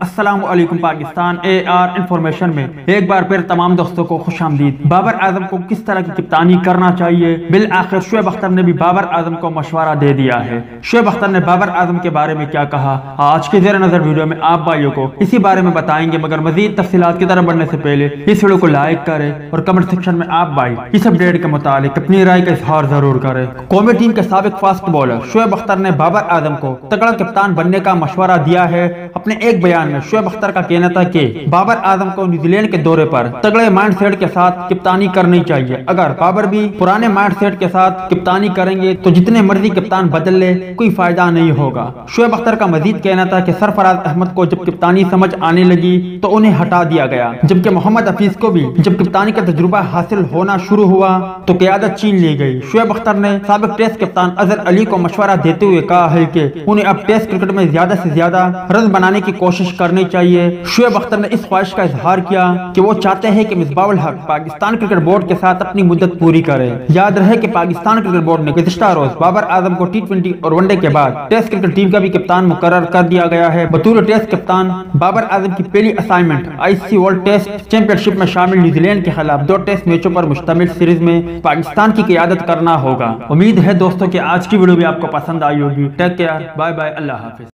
السلام علیکم پاکستان اے are information میں ایک بار پھر تمام دوستوں کو خوش آمدید۔ بابر اعظم کو کس طرح کی کپتانی کرنا چاہیے؟ بالآخر شعیب اختر نے بھی بابر اعظم کو مشورہ دے دیا ہے۔ شعیب اختر نے بابر اعظم کے بارے میں کیا کہا، آج کے زیر نظر ویڈیو میں آپ بھائیوں کو اسی بارے میں بتائیں گے، مگر مزید تفصیلات کی طرف بڑھنے سے پہلے اس ویڈیو کو لائک کریں اور کمنٹ سیکشن میں آپ بھائی اس اپڈیٹ کے متعلق اپنی رائے کا اظہار ضرور کریں۔ قومی ٹیم کے سابق فاسٹ بولر شعیب اختر نے بابر اعظم کو تگڑا کپتان بننے کا مشورہ دیا ہے۔ اپنے ایک بیان میں شعیب اختر کا کہنا تھا کہ بابر اعظم کو نیوزی لینڈ کے دورے پر تگڑے مائنڈ سیٹ کے ساتھ کپتانی کرنی چاہیے۔ اگر بابر بھی پرانے مائنڈ سیٹ کے ساتھ کپتانی کریں گے تو جتنے مرضی کپتان بدل لے کوئی فائدہ نہیں ہوگا۔ شعیب اختر کا مزید کہنا تھا کہ سرفراز احمد کو جب کپتانی سمجھ آنے لگی تو انہیں ہٹا دیا گیا، جبکہ محمد حفیظ کو بھی جب کپتانی کا تجربہ حاصل ہونا شروع ہوا تو قیادت چھین لی گئی۔ شعیب اختر نے سابق ٹیسٹ کپتان اظہر علی کو مشورہ دیتے ہوئے کہا ہے کہ انہیں اب ٹیسٹ کرکٹ میں زیادہ سے زیادہ رن بنانے کی کوشش کرنی چاہیے۔ شعیب اختر نے اس خواہش کا اظہار کیا کہ وہ چاہتے ہیں کہ مصباح الحق پاکستان کرکٹ بورڈ کے ساتھ اپنی مدت پوری کرے۔ یاد رہے کہ پاکستان کرکٹ بورڈ نے گزشتہ روز بابر اعظم کو ٹی20 اور ون ڈے کے بعد ٹیسٹ کرکٹ ٹیم کا بھی کپتان مقرر کر دیا گیا ہے۔ بطور ٹیسٹ کپتان بابر اعظم کی پہلی assignment ICC world test championship میں شامل نیوزی لینڈ کے خلاف 2 ٹیسٹ میچوں پر مشتمل سیریز میں پاکستان کی قیادت کرنا ہوگا۔ امید ہے دوستوں کہ آج کی ویڈیو بھی آپ کو پسند آئی ہوگی۔ ٹیک کیئر، بائے بائے، اللہ حافظ۔